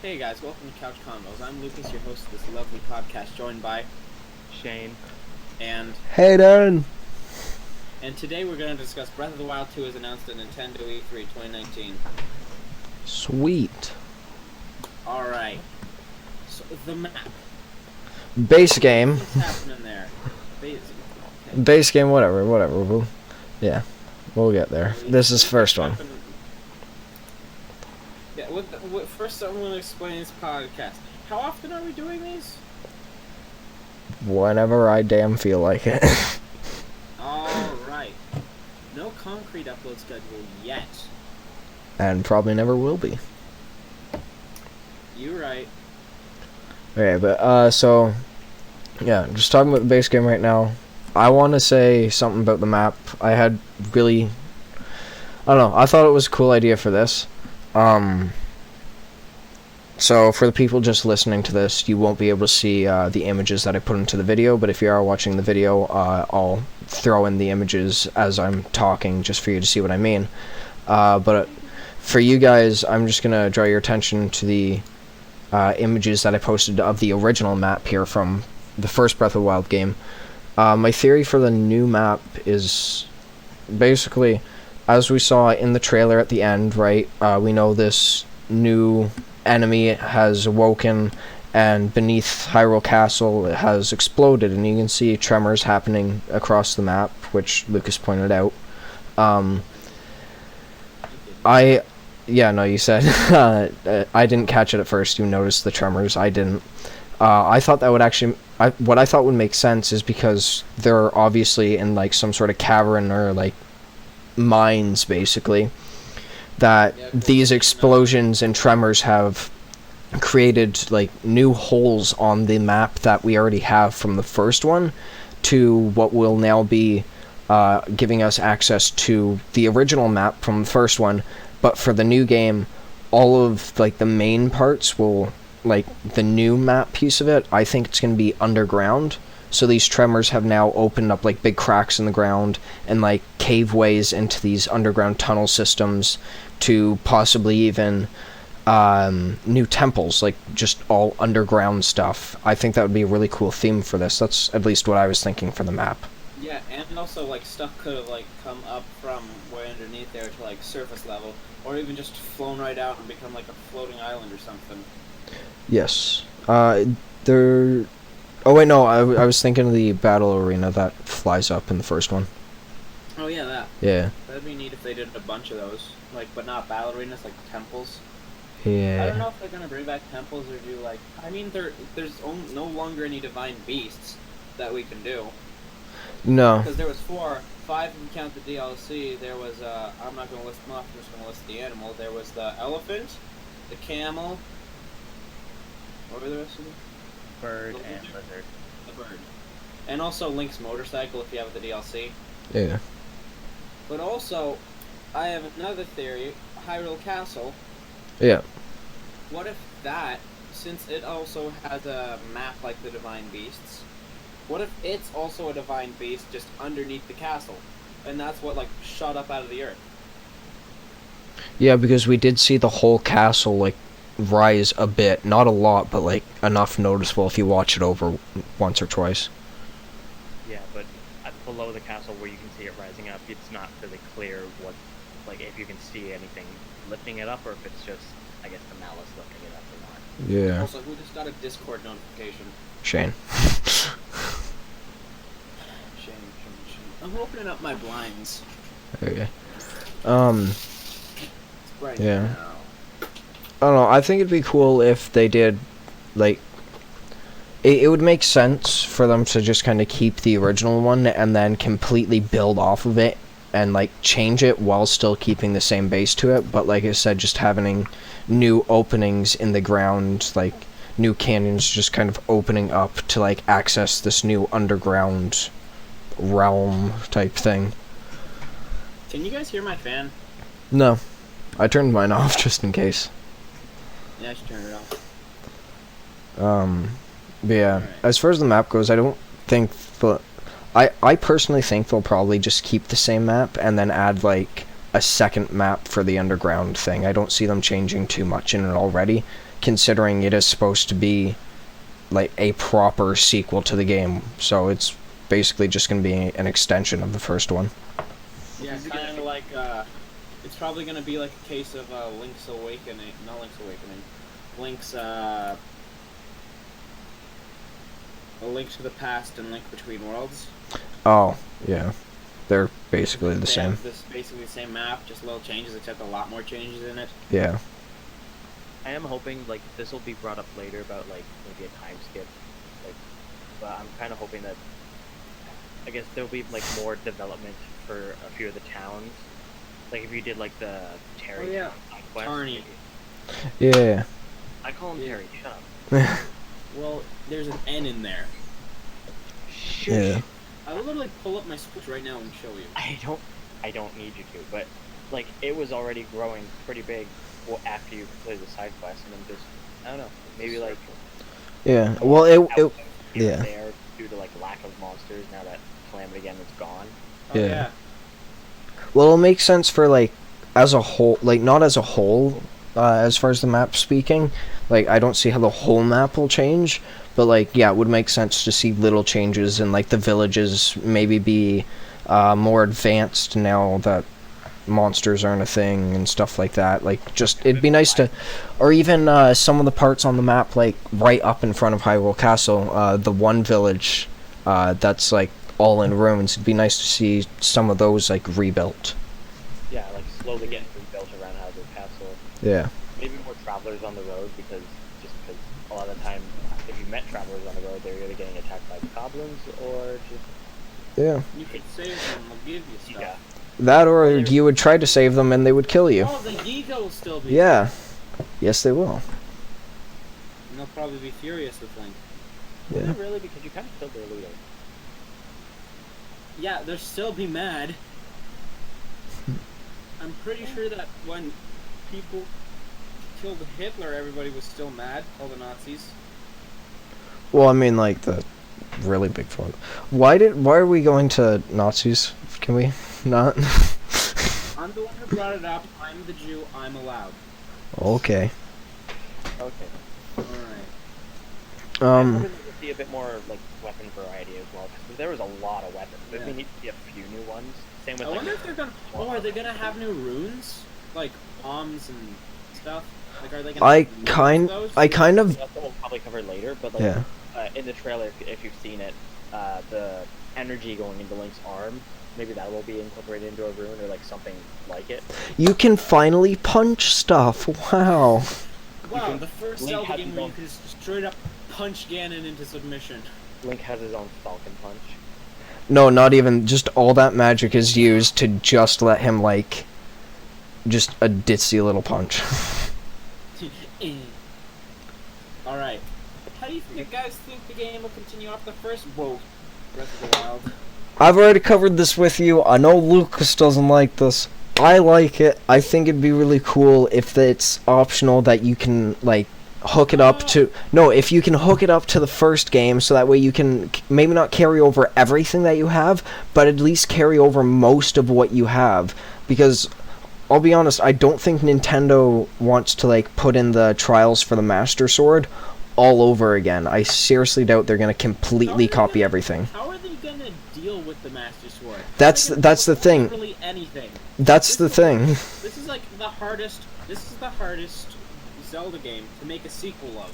Hey guys, welcome to Couch Combos. I'm Lucas, your host of this lovely podcast, joined by Shane. and Hey, Darren. and today we're going to discuss Breath of the Wild 2 as announced at Nintendo E3 2019. Sweet. Alright, so the map. Base game. What's happening there? Base game, whatever. Yeah, we'll get there. This is first one. Yeah, first I'm going to explain this podcast. How often are we doing these? Whenever I damn feel like it. Alright. No concrete upload schedule yet. And probably never will be. You're right. Okay, but, so, yeah, just talking about the base game right now. I want to say something about the map. I don't know, I thought it was a cool idea for this. So for the people just listening to this, you won't be able to see the images that I put into the video, but if you are watching the video, I'll throw in the images as I'm talking just for you to see what I mean. But for you guys, I'm just going to draw your attention to the images that I posted of the original map here from the first Breath of the Wild game. My theory for the new map is basically, as we saw in the trailer at the end, right, we know this new enemy has awoken, and beneath Hyrule Castle it has exploded, and you can see tremors happening across the map, which Lucas pointed out. You said I didn't catch it at first. You noticed the tremors. I didn't. I thought that would actually, what I thought would make sense is because they're obviously in like some sort of cavern or like mines, basically, that these explosions and tremors have created like new holes on the map that we already have from the first one to what will now be giving us access to the original map from the first one. But for the new game, all of like the main parts will, like the new map piece of it, I think it's going to be underground. So these tremors have now opened up like big cracks in the ground and like caveways into these underground tunnel systems to possibly even new temples, like just all underground stuff. I think that would be a really cool theme for this. That's at least what I was thinking for the map. Yeah, and also like stuff could have like come up from way underneath there to like surface level, or even just flown right out and become like a floating island or something. Yes. Oh wait, no, I was thinking of the battle arena that flies up in the first one. Oh yeah, that. Yeah. That'd be neat if they did a bunch of those, like, but not battle arenas, like temples. Yeah. I don't know if they're gonna bring back temples or do like. I mean, there's no longer any divine beasts that we can do. No. Because there was 4, 5 if you count the DLC. There was I'm not gonna list them off. I'm just gonna list the animal. There was the elephant, the camel. What were the rest of them? Bird and lizard. The bird. And also Link's motorcycle if you have the DLC. Yeah. But also, I have another theory. Hyrule Castle. Yeah. What if that, since it also has a map like the Divine Beasts, what if it's also a Divine Beast just underneath the castle? And that's what, like, shot up out of the earth. Yeah, because we did see the whole castle, like, rise a bit. Not a lot, but, like, enough noticeable if you watch it over once or twice. Yeah, but below the castle where you can see it rising up, it's not really clear what, like, if you can see anything lifting it up, or if it's just, I guess, the malice lifting it up or not. Yeah. Also, who just got a Discord notification? Shane. Shame. I'm opening up my blinds. Okay. It's bright Yeah. now. I don't know, I think it'd be cool if they did, like, it would make sense for them to just kind of keep the original one and then completely build off of it and, like, change it while still keeping the same base to it, but like I said, just having new openings in the ground, like, new canyons just kind of opening up to, like, access this new underground realm type thing. Can you guys hear my fan? No. I turned mine off just in case. Yeah, I should turn it off. But yeah, Alright. as far as the map goes, I don't think I personally think they'll probably just keep the same map and then add like a second map for the underground thing. I don't see them changing too much in it already, considering it is supposed to be like a proper sequel to the game. So it's basically just going to be an extension of the first one. Yeah, kind of like, it's probably going to be like a case of Link's Awakening, not Link's Awakening, Link's, A Link to the Past and Link Between Worlds. Oh, yeah. They're basically the same. Have this basically the same map, just little changes, except a lot more changes in it. Yeah. I am hoping like this will be brought up later about like maybe a time skip, like, but I'm kind of hoping that I guess there'll be like more development for a few of the towns. Like if you did like the Terry yeah. side quest, Tarny. Yeah. I call him Terry. Shut up. Well, there's an N in there. Shush. Yeah. I will literally pull up my Switch right now and show you. I don't need you to, but like it was already growing pretty big after you completed the side quest, and I'm just I don't know, maybe like Yeah. Well, it yeah. There due to like lack of monsters now that Calamity again is gone. Oh, Yeah. yeah. Well, it'll make sense for like as a whole, like not as a whole, as far as the map speaking. Like I don't see how the whole map will change, but like yeah, it would make sense to see little changes and like the villages maybe be more advanced now that monsters aren't a thing and stuff like that. Like just it'd be nice to, or even some of the parts on the map like right up in front of Hyrule Castle, the one village that's like all in ruins. It'd be nice to see some of those like rebuilt. Yeah, like slowly getting rebuilt around Hyrule Castle. Yeah. Maybe more travelers on the road because a lot of the time if you met travelers on the road, they're either getting attacked by goblins or just Yeah. You could save them, they'll give you stuff. yeah. That or you would try to save them and they would kill you. Oh, the Yiga will still be Yeah. Yes, they will. And they'll probably be furious with Link. Yeah. Not really, because you kind of killed their leader. Yeah, they'll still be mad. I'm pretty sure that when people killed Hitler, everybody was still mad, all the Nazis. Well, I mean, like the really big fun. Why are we going to Nazis? Can we not? I'm the one who brought it up. I'm the Jew. I'm allowed. Okay. Okay. Alright. I'm hoping to see a bit more like weapon variety as well, because there was a lot of weapons. Yeah. We need to see a few new ones. Same with I like, wonder if they're gonna. Oh, are they gonna have new runes? Like bombs and stuff? Like, are they gonna I have kind those? of that's what we'll probably cover later, but like yeah. In the trailer, if you've seen it, the energy going into Link's arm, maybe that will be incorporated into a rune or like something like it. You can finally punch stuff. Wow. Wow, the first Link Zelda has game his where you own- can just straight up punch Ganon into submission. Link has his own Falcon Punch. No, not even. Just all that magic is used to just let him like, just a ditzy little punch. Alright. How do you guys think the game will continue after the first Breath of the Wild? I've already covered this with you. I know Lucas doesn't like this. I like it. I think it'd be really cool if it's optional that you can like hook it up to if you can hook it up to the first game, so that way you can maybe not carry over everything that you have, but at least carry over most of what you have. Because I'll be honest, I don't think Nintendo wants to like put in the trials for the Master Sword all over again. I seriously doubt they're going to completely copy everything. How are they gonna deal with the Master Sword? That's the thing. Literally anything. That's the thing. This is like the hardest. This is the hardest Zelda game to make a sequel of,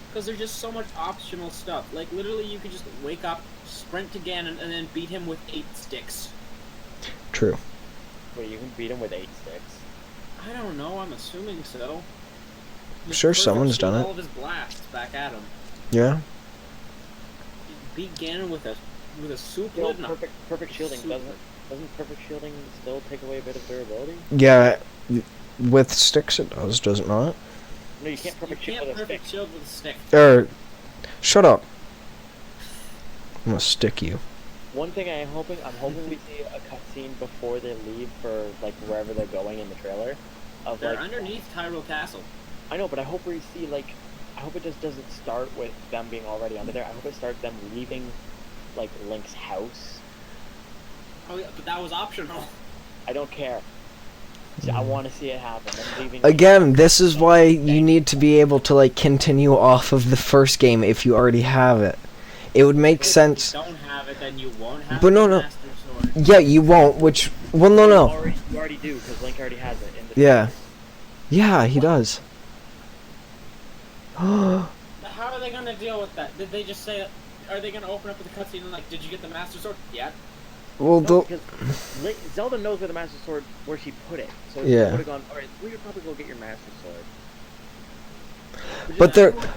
because there's just so much optional stuff. Like literally, you could just wake up, sprint to Ganon, and then beat him with 8 sticks. True. Wait, you can beat him with 8 sticks? I don't know. I'm assuming so. Sure, Just someone's shoot done it. all of his blasts back at him. Yeah. Beat Ganon with a soup Still, lid. No. perfect shielding doesn't perfect shielding still take away a bit of durability? Yeah. With sticks it does it not? No, you can't perfect shield with a stick. perfect shield with a stick. Shut up. I'm gonna stick you. One thing I'm hoping we see a cutscene before they leave for like wherever they're going in the trailer. Of They're like underneath Hyrule Castle. I know, but I hope we see like I hope it just doesn't start with them being already under there. I hope it starts them leaving like Link's house. Oh yeah, but that was optional. I don't care. I want to see it happen. I'm leaving. Again, this is why you need to be able to like continue off of the first game if you already have it. It would make sense. If you don't have it, then you won't have But no, the no. Master Sword. Yeah, you won't. Which, well, no, no. You already do because Link already has it. In the Yeah, yeah, he does. How are they gonna deal with that? Did they just say? Are they gonna open up with a cutscene and like, did you get the Master Sword? Yeah. Well, No, because Zelda knows where the Master Sword, where she put it. So if Yeah. she would have gone, alright, we could probably go get your Master Sword. but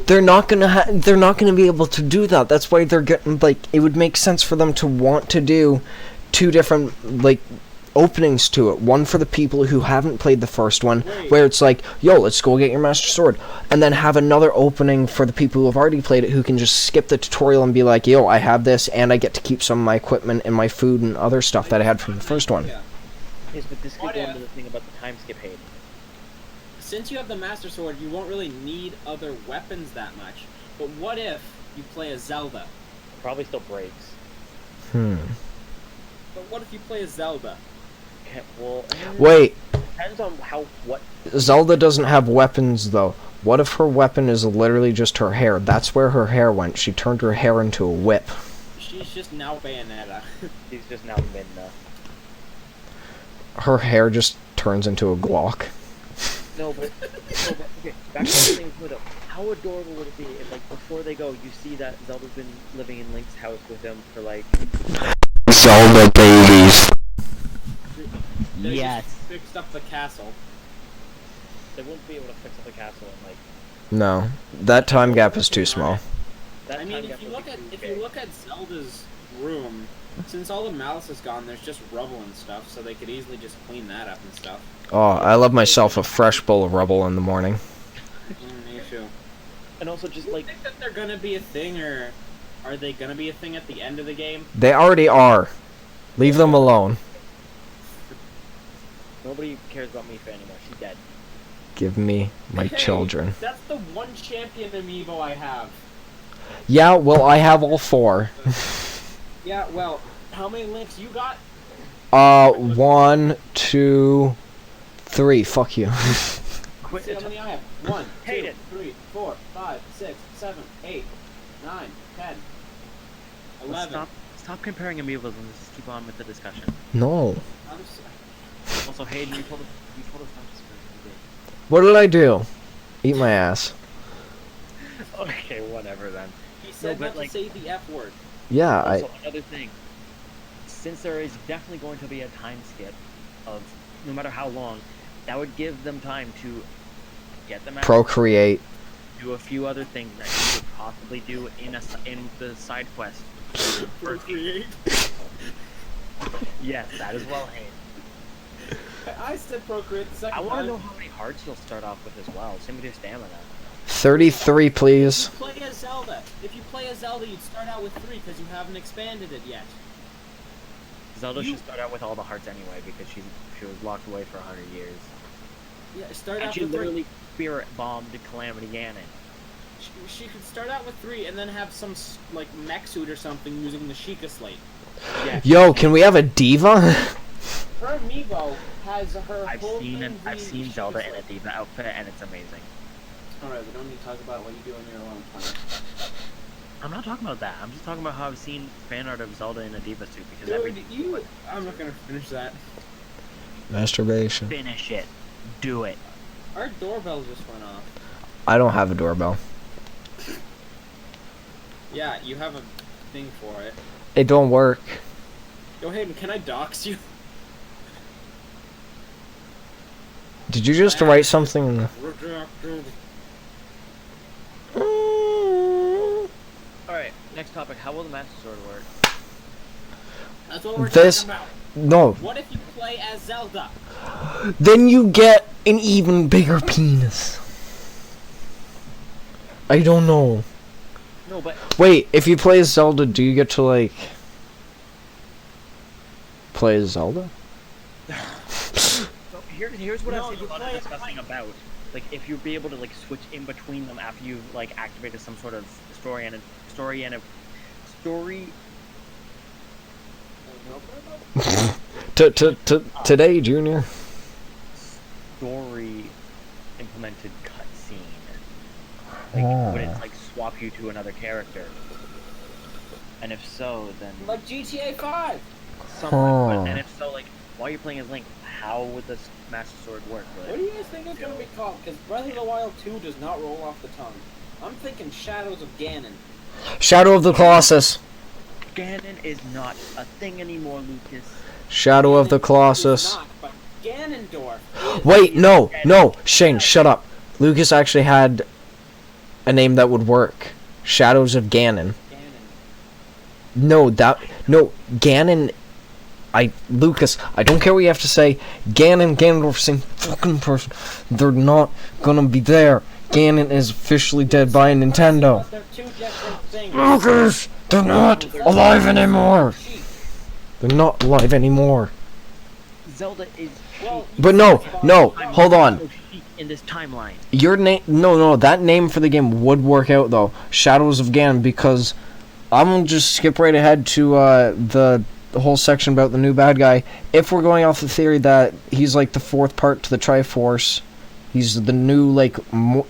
they're not gonna be able to do that. That's why they're getting like it would make sense for them to want to do two different like openings to it. One for the people who haven't played the first one, where it's like, yo, let's go get your Master Sword, and then have another opening for the people who have already played it who can just skip the tutorial and be like, yo, I have this and I get to keep some of my equipment and my food and other stuff that I had from the first one. Yes, but this could go into the thing about the time skip, Hayden. Since you have the Master Sword, you won't really need other weapons that much. But what if you play as Zelda? It probably still breaks. But what if you play as Zelda? Okay, well, Wait, depends on what. Zelda doesn't have weapons though. What if her weapon is literally just her hair? That's where her hair went. She turned her hair into a whip. She's just now Bayonetta. She's just now Midna. Her hair just turns into a Glock. No, but okay. Back to the thing with it. How adorable would it be if, like, before they go, you see that Zelda's been living in Link's house with him for like. Zelda babies. They Yes. just fixed up the castle. They wouldn't be able to fix up the castle in like. No, that time gap is too small. That I mean, time if gap you would look be at too if big. you look at Zelda's room, since all the malice is gone, there's just rubble and stuff, so they could easily just clean that up and stuff. Oh, I love myself a fresh bowl of rubble in the morning. Me too. And also just Do you like think that they're gonna be a thing, or are they gonna be a thing at the end of the game? They already are. Leave them alone. nobody cares about Mifa anymore. She's dead. Give me my Hey, children. That's the one champion amiibo I have. Yeah, well, I have all four. Yeah, well, how many links you got? 1, 2, 3. Fuck you. Quit. See how many I have. 1, 2, Hate it. 3, 4, 5, 6, 7, 8, 9, 10, 11. Stop comparing amiibos and let's keep on with the discussion. No. I'm sorry. Also, Hayden, you told us not to swear. What did I do? Eat my ass. Okay, whatever then. He said but, not like- to say the F word. Yeah, Also, another thing. Since there is definitely going to be a time skip of no matter how long, that would give them time to get them out, procreate. do a few other things that you could possibly do in the side quest. Procreate. Yes, that as well, Hayden. I said procreate the second I want time. to know how many hearts you'll start off with as well. Same with your stamina. 33, please. Play as Zelda. If you play as Zelda, you'd start out with 3 because you haven't expanded it yet. Zelda should start out with all the hearts anyway because she was locked away for 100 years. Yeah, start And out she with 3. literally spirit bombed Calamity Ganon. She could start out with 3 and then have some like mech suit or something using the Sheikah Slate. Yeah. Yo, can we have a diva? Her amiibo has her I've whole seen thing I've being seen Sheikah Zelda in a Slate. diva outfit and it's amazing. Alright, we don't need to talk about what you do in your alone time. I'm not talking about that. I'm just talking about how I've seen fan art of Zelda in a diva suit because Dude, I'm not gonna finish that. Masturbation. finish it. Do it. Our doorbell just went off. I don't have a doorbell. Yeah, you have a thing for it. It don't work. Yo, Hayden, can I dox you? Did you just write something in the... Alright, next topic. How will the Master Sword work? That's what we're This- talking about. No. What if you play as Zelda? Then you get an even bigger penis. I don't know. No, but Wait, if you play as Zelda, do you get to, like... play as Zelda? so here's what No, I've seen you a lot play of it discussing like- about. Like, if you'd be able to, like, switch in between them after you've, like, activated some sort of story. Today, Junior. story implemented cutscene? Like, would it like swap you to another character? And if so, then Like GTA 5. somewhat. And if so, like, while you're playing as Link, how would this Master Sword work? What do you guys think it's gonna be called? Because Breath of the Wild 2 does not roll off the tongue. I'm thinking Shadows of Ganon. Shadow of the Colossus. Ganon is not a thing anymore, Lucas. Shadow of the Ganon is Colossus. not, but Ganondorf is. Wait, no, Shane, shut up. Lucas actually had a name that would work. Shadows of Ganon. Ganon. No, Ganon. Lucas, I don't care what you have to say. Ganon, Ganondorf, same fucking person. They're not gonna be there. Ganon is officially dead by Nintendo. They're two different things. Lucas, they're not alive anymore. They're not alive anymore. Zelda is. Well, But no, hold on. In this timeline. Your name, no, that name for the game would work out though. Shadows of Ganon, because I'm gonna just skip right ahead to the whole section about the new bad guy. If we're going off the theory that he's like the fourth part to the Triforce, he's the new like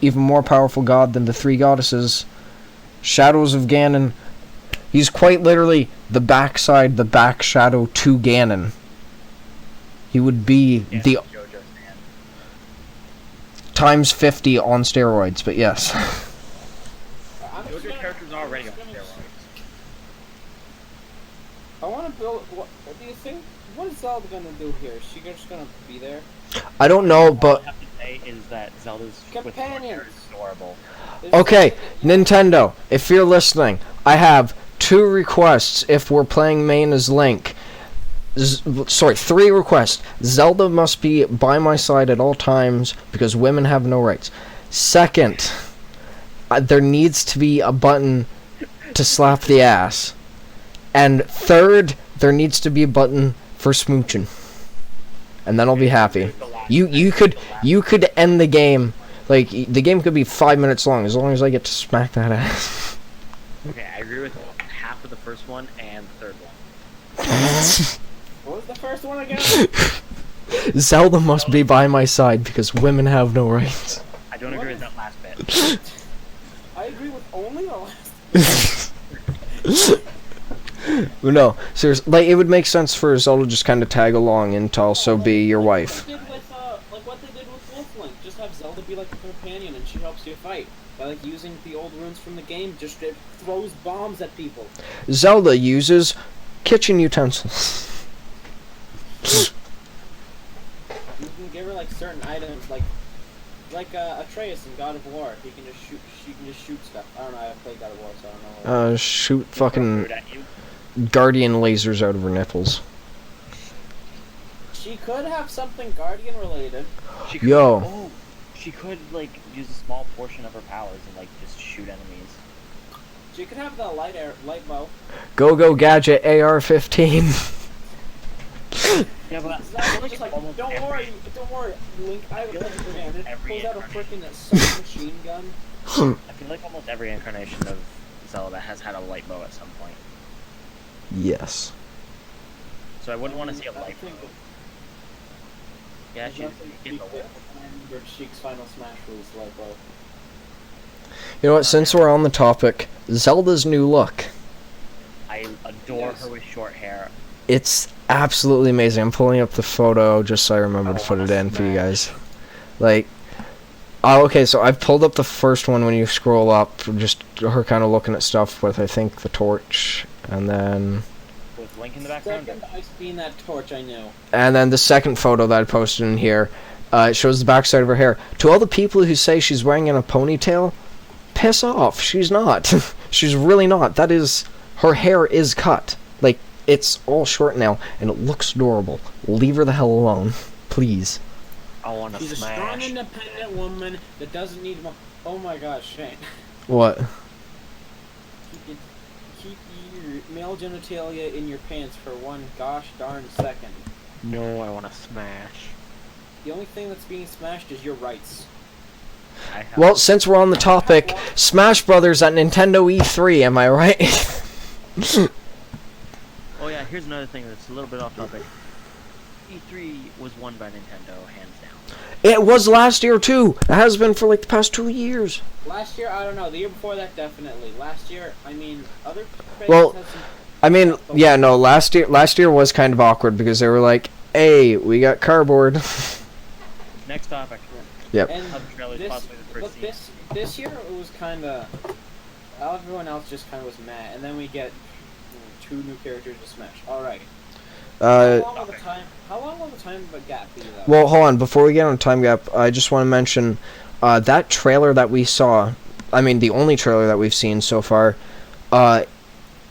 even more powerful god than the three goddesses. Shadows of Ganon, he's quite literally the back shadow to Ganon. He would be the JoJo's man. times 50 on steroids, but yes. JoJo's character's already on steroids. I want to build. What do you think? What is Zelda gonna do here? Is she just gonna be there? I don't know, All but I have to say is that Zelda's Companions. is adorable. okay, Nintendo, if you're listening, I have 2 requests if we're playing main as Link. 3 requests. Zelda must be by my side at all times because women have no rights. Second, there needs to be a button to slap the ass. And third, there needs to be a button for smooching. And then I'll be happy. You could end the game. Like, the game could be 5 minutes long as I get to smack that ass. Okay, I agree with half of the first one and the third one. What was the first one again? Zelda must be by my side because women have no rights. I don't agree with that last bit. I agree with only the last. No, seriously, like, it would make sense for Zelda just kind of tag along and to also be your wife. Like what they did with Wolf Link. Just have Zelda be like a companion and she helps you fight. By like using the old runes from the game, just it throws bombs at people. Zelda uses kitchen utensils. You can give her like certain items, like Atreus in God of War. She can just shoot stuff. I don't know. I haven't played God of War, so I don't know. Shoot fucking Shoot at you. guardian lasers out of her nipples. She could have something Guardian related. She could, Yo. Oh, she could like use a small portion of her powers and like just shoot enemies. She could have the light bow. Go Gadget AR-15. Yeah, but It's just like, don't worry, Link. I have a plan. It pulls out a freaking submachine gun. I feel like almost every incarnation of Zelda has had a light bow at some point. Yes. So I wouldn't want to see a light bow. Yeah, she's getting the Your Sheik's Final Smash rules light bow. You know what, since we're on the topic, Zelda's new look. I adore her with short hair. It's absolutely amazing. I'm pulling up the photo just so I remember to put it in for you guys. Like, oh, okay, so I've pulled up the first one when you scroll up, just her kind of looking at stuff with, I think, the torch, and then... With Link in the background? Second, I seen that torch. I knew. And then the second photo that I posted in here, it shows the backside of her hair. To all the people who say she's wearing in a ponytail, piss off. She's not. She's really not. That is... Her hair is cut. Like, it's all short now, and it looks adorable. Leave her the hell alone. Please. I want to She's smash. a strong, independent woman that doesn't need... Oh my gosh, Shane. What? Keep your male genitalia in your pants for one gosh darn second. No, I want to smash. The only thing that's being smashed is your rights. I have Well, since we're on the topic, Smash Brothers at Nintendo E3, am I right? Oh yeah, here's another thing that's a little bit off topic. E3 was won by Nintendo, hands down. It was last year too. It has been for like the past 2 years. Last year, I don't know. The year before that, definitely. Last year, I mean, other trailers Well, had some. I mean, yeah, no, last year was kind of awkward because they were like, "Hey, we got cardboard." Next topic. Yep. And Other trailers, this, possibly the first but scene. this year it was kind of. Everyone else just kind of was mad, and then we get 2 new characters to Smash. All right. Uh, How long will the time of a gap be though? well, hold on. Before we get on time gap, I just want to mention that trailer that we saw. I mean, the only trailer that we've seen so far.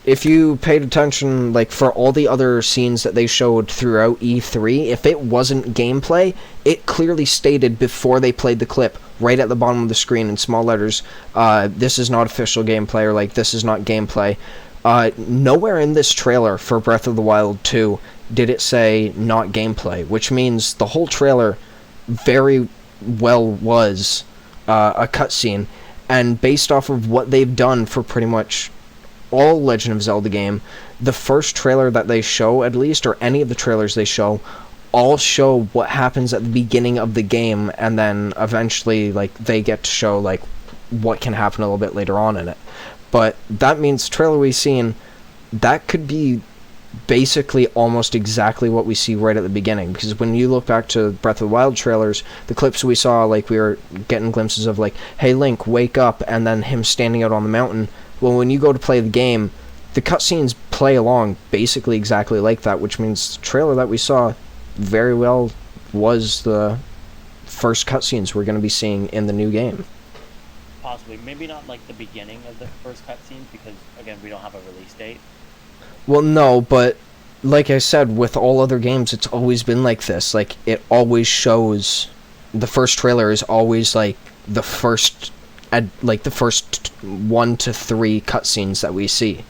If you paid attention, like for all the other scenes that they showed throughout E3, if it wasn't gameplay, it clearly stated before they played the clip, right at the bottom of the screen in small letters, this is not official gameplay, or like, this is not gameplay. Nowhere in this trailer for Breath of the Wild 2 did it say not gameplay, which means the whole trailer very well was a cutscene, and based off of what they've done for pretty much all Legend of Zelda game, the first trailer that they show, at least, or any of the trailers they show, all show what happens at the beginning of the game, and then eventually, like, they get to show, like, what can happen a little bit later on in it. But that means the trailer we've seen, that could be basically almost exactly what we see right at the beginning, because when you look back to Breath of the Wild trailers, the clips we saw, like, we were getting glimpses of, like, hey Link, wake up, and then him standing out on the mountain. Well, when you go to play the game, the cutscenes play along basically exactly like that, which means the trailer that we saw very well was the first cutscenes we're going to be seeing in the new game. Possibly. Maybe not like the beginning of the first cutscenes, because, again, we don't have a release date. Well, no, but like I said, with all other games, it's always been like this. Like, it always shows... The first trailer is always, like, the first 1 to 3 cutscenes that we see.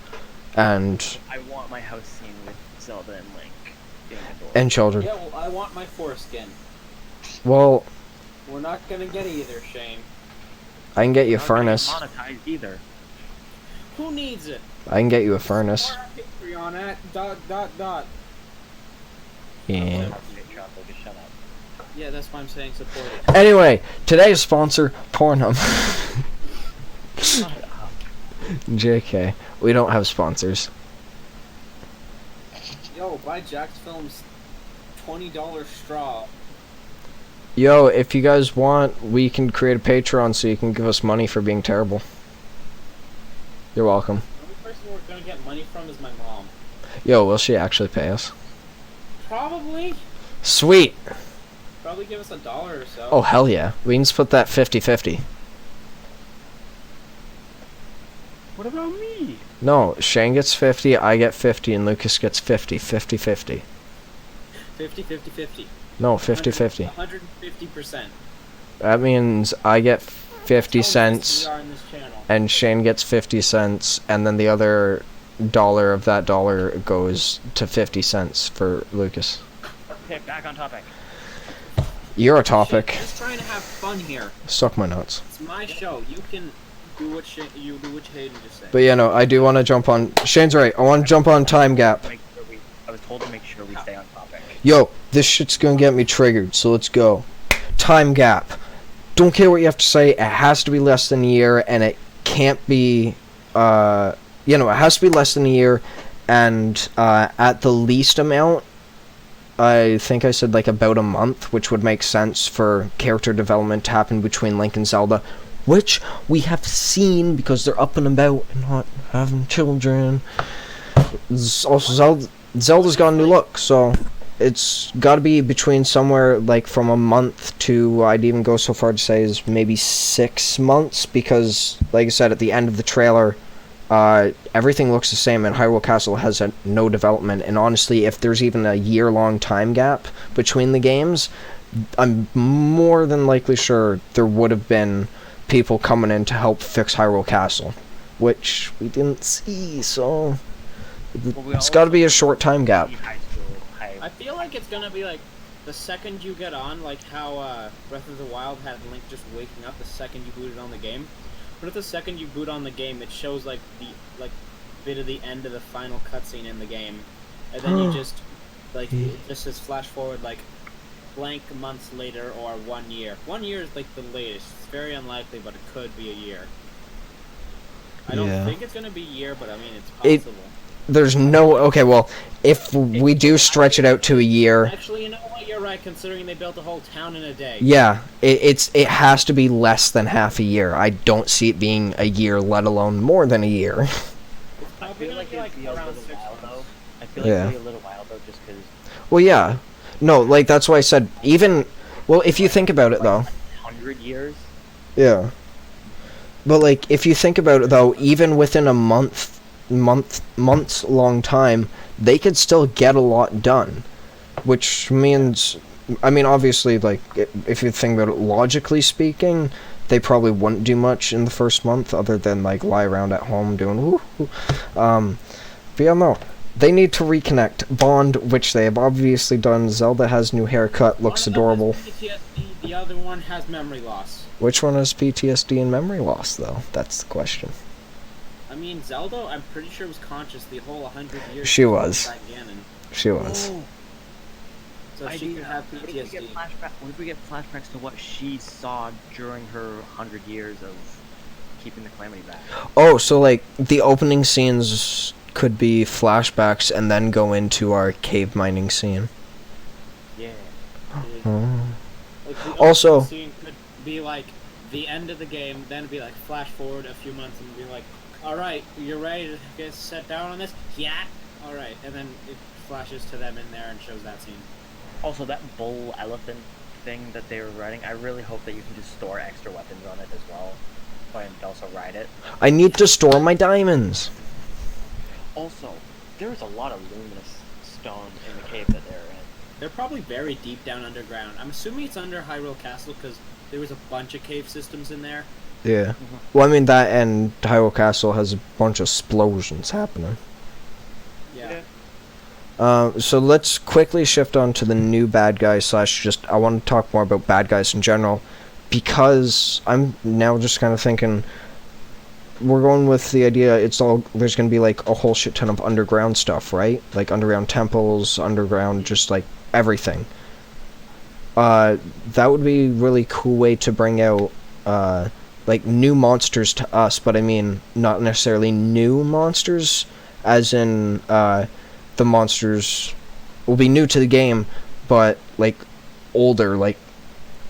And... I want my house scene with Zelda and Link being adorable. And children. Yeah, well, I want my foreskin. Well... We're not gonna get either, Shane. I can get you a Not gonna get furnace. monetized either. Who needs it? I can get you a furnace. Or a Patreon at ... Yeah. Just shut up. Yeah, that's why I'm saying support it. Anyway, today's sponsor, Pornhub. Shut up. JK. We don't have sponsors. Yo, buy Jack's Films $20 straw. Yo, if you guys want, we can create a Patreon so you can give us money for being terrible. You're welcome. The only person we're gonna get money from is my mom. Yo, will she actually pay us? Probably. Sweet! Probably give us $1 or so. Oh, hell yeah. We can split that 50-50. What about me? No, Shane gets 50, I get 50, and Lucas gets 50. 50-50. 50-50-50. No, 50-50. 150%. That means I get 50 cents, We are in this channel. and Shane gets 50 cents, and then the other dollar of that dollar goes to 50 cents for Lucas. Okay, back on topic. You're a topic. Shane, just trying to have fun here. Suck my nuts. It's my show. You can do what you do what Hayden just said. But yeah, no, I do want to jump on... Shane's right. I want to jump on time gap. I was told to make sure we stay on topic. Yo, this shit's gonna get me triggered, so let's go. Time gap. Don't care what you have to say, it has to be less than a year, and it can't be, it has to be less than a year, and, at the least amount, I think I said, like, about a month, which would make sense for character development to happen between Link and Zelda, which we have seen because they're up and about and not having children. Also, Zelda's got a new look, so it's got to be between somewhere like from a month to, I'd even go so far to say, is maybe 6 months, because like I said at the end of the trailer, everything looks the same and Hyrule Castle has no development. And honestly, if there's even a year-long time gap between the games, I'm more than likely sure there would have been people coming in to help fix Hyrule Castle, which we didn't see, so it's got to be a short time gap. I feel like it's gonna be like the second you get on, like how Breath of the Wild had Link just waking up the second you booted on the game. But if the second you boot on the game, it shows like the bit of the end of the final cutscene in the game, and then you just like it just says flash forward like blank months later or 1 year. 1 year is like the latest. It's very unlikely, but it could be a year. I don't think it's gonna be a year, but I mean it's possible. There's no... Okay, well, if we do stretch it out to a year... Actually, you know what? You're right, considering they built a whole town in a day. Yeah, it has to be less than half a year. I don't see it being a year, let alone more than a year. I feel like it'd be a little while, though. I feel like it'd be a little while, though, just because... Well, yeah. No, like, that's why I said, even... Well, if you think about it, though... 100 years? Yeah. But, like, if you think about it, though, even within a months long time, they could still get a lot done. Which means... I mean, obviously, like, if you think about it logically speaking, they probably wouldn't do much in the first month, other than, like, lie around at home doing woo-hoo. But yeah, no. They need to reconnect. Bond, which they have obviously done. Zelda has new haircut, looks adorable. PTSD, the other one has memory loss. Which one has PTSD and memory loss, though? That's the question. I mean, Zelda, I'm pretty sure was conscious the whole 100 years. She was. Ganon. She was. Oh. So she could have What PTSD. if we get flashbacks to what she saw during her 100 years of keeping the Calamity back? Oh, so, like, the opening scenes could be flashbacks and then go into our cave mining scene. Yeah. Like, the Also... opening scene could be like the end of the game, then be like flash forward a few months and be like, alright, you're ready to get set down on this? Yeah? Alright, and then it flashes to them in there and shows that scene. Also, that bull elephant thing that they were riding, I really hope that you can just store extra weapons on it as well, and also ride it. I need to store my diamonds! Also, there's a lot of luminous stone in the cave that they're in. They're probably very deep down underground. I'm assuming it's under Hyrule Castle because there was a bunch of cave systems in there. Yeah. Well, I mean, that and Hyrule Castle has a bunch of explosions happening. Yeah. So let's quickly shift on to the new bad guys / just, I want to talk more about bad guys in general, because I'm now just kind of thinking, we're going with the idea there's going to be like a whole shit ton of underground stuff, right? Like underground temples, underground, just like everything. That would be a really cool way to bring out, like new monsters to us, but I mean, not necessarily new monsters, as in, the monsters will be new to the game, but like older, like,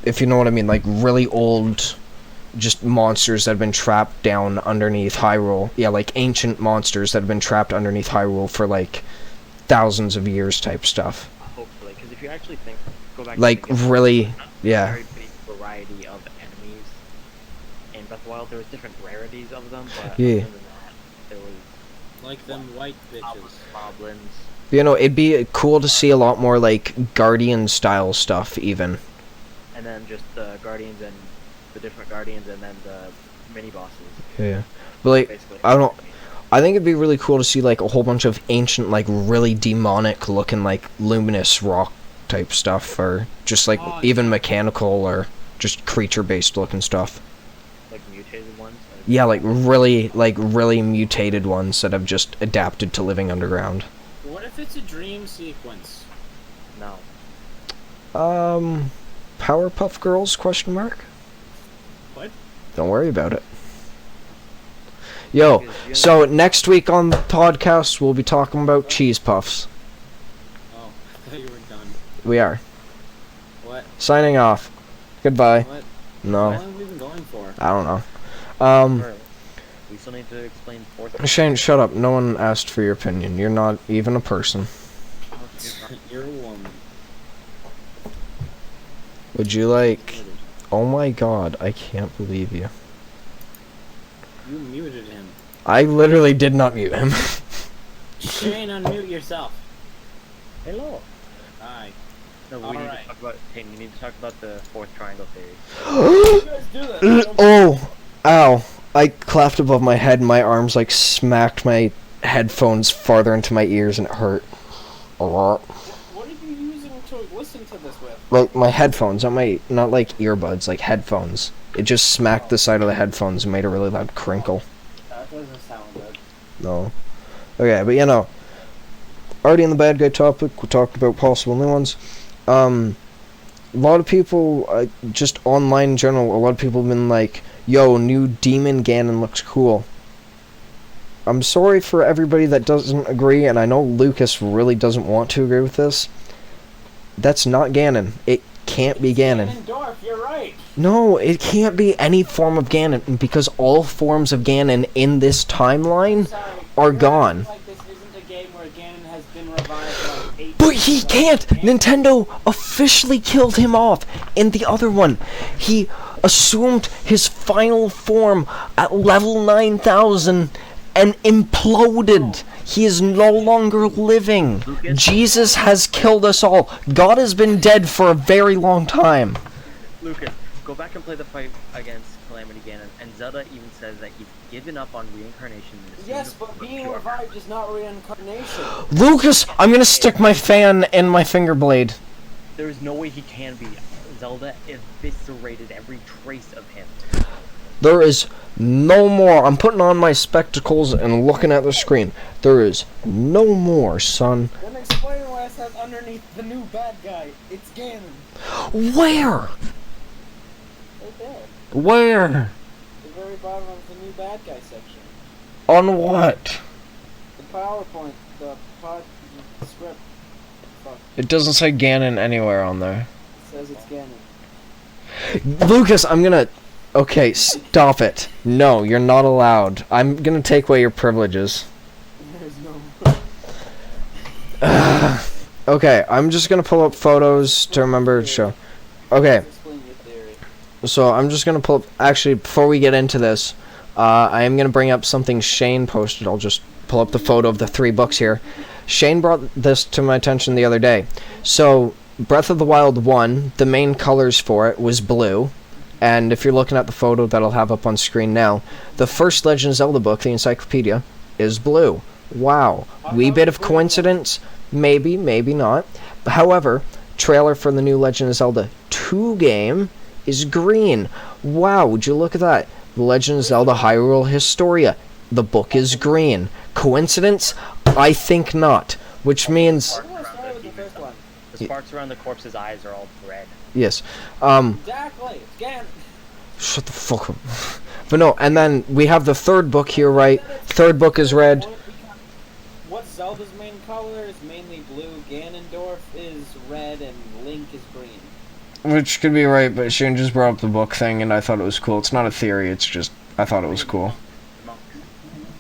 if you know what I mean, like really old, just monsters that have been trapped down underneath Hyrule. Yeah, like ancient monsters that have been trapped underneath Hyrule for like thousands of years type stuff. Hopefully, because if you actually go back like to the game, really, yeah. Very big variety of enemies in Breath of the Wild. There was different rarities of them, but yeah. other than that, there was Like them white bitches. goblins. You know, it'd be cool to see a lot more like Guardian style stuff even. And then just the Guardians and the different Guardians and then the mini bosses. Yeah. But like, Basically, I don't know. I think it'd be really cool to see like a whole bunch of ancient, like really demonic looking like luminous rock type stuff, or just like even mechanical or just creature based looking stuff. Like mutated ones? Yeah, like really mutated ones that have just adapted to living underground. What if it's a dream sequence? No. Powerpuff Girls, question mark? What? Don't worry about it. Yo, so next week on the podcast, we'll be talking about cheese puffs. Oh, I thought you were done. We are. What? Signing off. Goodbye. What? How No, long have we been going for? I don't know. We still need to explain fourth. Shane, shut up. No one asked for your opinion. You're not even a person. You're a woman. Would you like... Oh my god, I can't believe you. You muted him. I literally did not mute him. Shane, unmute yourself. Hello. Hi. No, we need to talk about. Hey, we need to talk about the fourth triangle theory. You guys do that. Oh! Ow. I clapped above my head and my arms like smacked my headphones farther into my ears and it hurt a lot. What are you using to listen to this with? Like my headphones, not like earbuds, like headphones. It just smacked the side of the headphones and made a really loud crinkle. That doesn't sound good. No. Okay, but you know, already in the bad guy topic, we talked about possible new ones. a lot of people, just online in general, a lot of people have been like, yo, new Demon Ganon looks cool. I'm sorry for everybody that doesn't agree, and I know Lucas really doesn't want to agree with this. That's not Ganon. It can't be Ganon. Ganondorf, you're right. No, it can't be any form of Ganon, because all forms of Ganon in this timeline are gone. Like this isn't a game where Ganon has been revived like 8 But he can't! Nintendo officially killed him off in the other one. He assumed his final form at level 9,000 and imploded. He is no longer living. Jesus has killed us all. God has been dead for a very long time. Lucas, go back and play the fight against Calamity Ganon, and Zelda even says that he's given up on reincarnation. Yes, but being revived is not reincarnation. Lucas, I'm gonna stick my fan in my finger blade. There is no way he can be. Zelda eviscerated every trace of him. There is no more. I'm putting on my spectacles and looking at the screen. There is no more, son. Then explain why it says underneath the new bad guy, it's Ganon. Where? Right there. Where? The very bottom of the new bad guy section. On what? The PowerPoint, the script. Fuck, It doesn't say Ganon anywhere on there. it says it's Ganon. Lucas, I'm gonna... Okay, stop it. No, you're not allowed. I'm gonna take away your privileges. There's no... Okay, I'm just gonna pull up photos to remember to show. Okay, Explain your theory. so I'm just gonna pull up... Actually, before we get into this, I am gonna bring up something Shane posted. I'll just pull up the photo of the 3 books here. Shane brought this to my attention the other day. So, Breath of the Wild 1, the main colors for it was blue. And if you're looking at the photo that I'll have up on screen now, the first Legend of Zelda book, the encyclopedia, is blue. Wow. Wee bit of coincidence? Maybe, maybe not. However, trailer for the new Legend of Zelda 2 game is green. Wow, would you look at that? The Legend of Zelda Hyrule Historia. The book is green. Coincidence? I think not. Which means... Why do I start with the first one? The sparks around the corpse's eyes are all red. Yes. Exactly, it's Ganon. Shut the fuck up. But no, and then we have the 3rd book here, right? 3rd book is red. What Zelda's main color is mainly blue, Ganondorf is red, and Link is green. Which could be right, but Shane just brought up the book thing, and I thought it was cool. It's not a theory, it's just, I thought it was cool. The monks.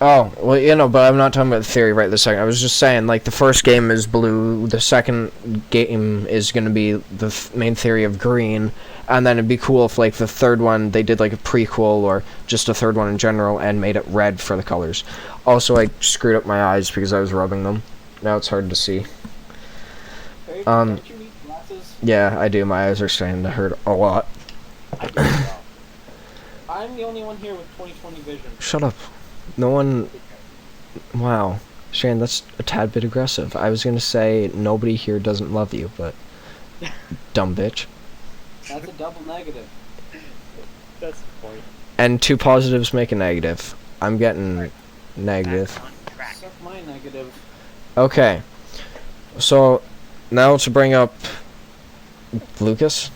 Oh, well, you know, but I'm not talking about the theory right this second. I was just saying, like, the first game is blue, the second game is going to be the main theory of green, and then it'd be cool if, like, the 3rd one, they did, like, a prequel, or just a 3rd one in general, and made it red for the colors. Also, I screwed up my eyes because I was rubbing them. Now it's hard to see. Hey, don't you need glasses? Yeah, I do. My eyes are starting to hurt a lot. I do as well. I'm the only one here with 20/20 vision. Shut up. No one... Wow. Shane, that's a tad bit aggressive. I was gonna say nobody here doesn't love you, but... Dumb bitch. That's a double negative. That's the point. And 2 positives make a negative. I'm getting negative. Back on track. Suck my negative. Okay. So, now to bring up... Lucas?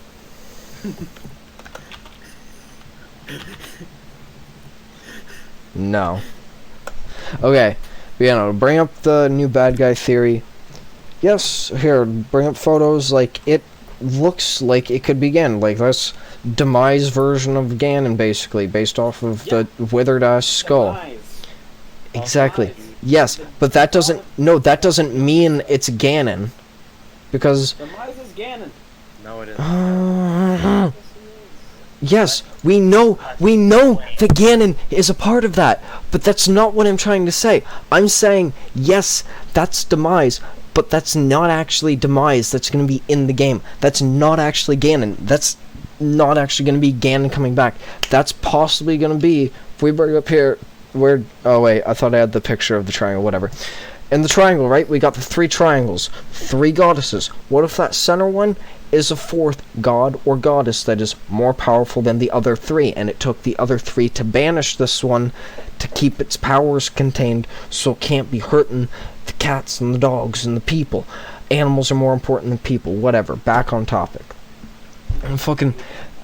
No. Okay. But, you know, bring up the new bad guy theory. Yes, here, bring up photos. Like, it looks like it could begin. Like, that's Demise version of Ganon, basically, based off of the withered-ass skull. Demise. Exactly. Demise. Yes, but that doesn't... No, that doesn't mean it's Ganon. Because... Demise is Ganon. No, it isn't. Uh, Yes, he is. yes, we know that Ganon is a part of that, but that's not what I'm trying to say. I'm saying, yes, that's Demise, but that's not actually Demise that's going to be in the game. That's not actually Ganon. That's not actually going to be Ganon coming back. That's possibly going to be, if we bring up here, where, oh wait, I thought I had the picture of the triangle, whatever. In the triangle, right, we got the 3 triangles, 3 goddesses. What if that center one is a 4th god or goddess that is more powerful than the other 3, and it took the other 3 to banish this one to keep its powers contained so it can't be hurting the cats and the dogs and the people. Animals are more important than people, whatever, back on topic. And fucking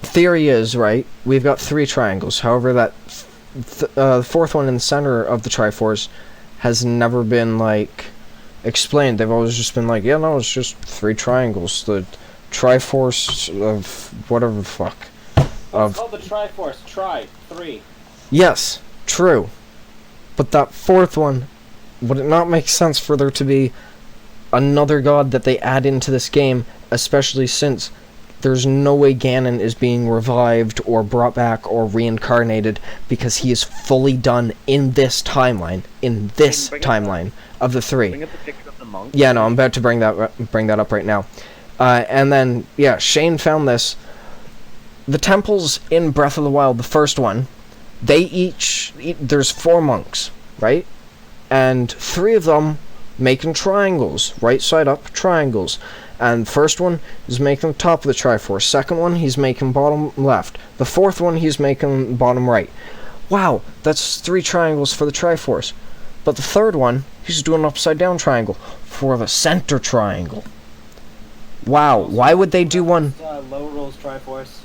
theory is, right, we've got 3 triangles. However, that fourth one in the center of the Triforce has never been, like, explained. They've always just been like, yeah, no, it's just 3 triangles. The Triforce of whatever the fuck. It's called the Triforce. 3. Yes, true. But that fourth one, would it not make sense for there to be another god that they add into this game, especially since there's no way Ganon is being revived or brought back or reincarnated, because he is fully done in this timeline. In this timeline of the 3. Bring up the picture of the monk. Yeah, no, I'm about to bring that up right now. And then, yeah, Shane found this. The temples in Breath of the Wild, the first one, there's 4 monks, right? And 3 of them making triangles, right side up triangles. And first one is making top of the Triforce. Second one, he's making bottom left. The fourth one, he's making bottom right. Wow, that's 3 triangles for the Triforce. But the third one, he's doing an upside down triangle for the center triangle. Wow, why would they do one? Low rolls Triforce.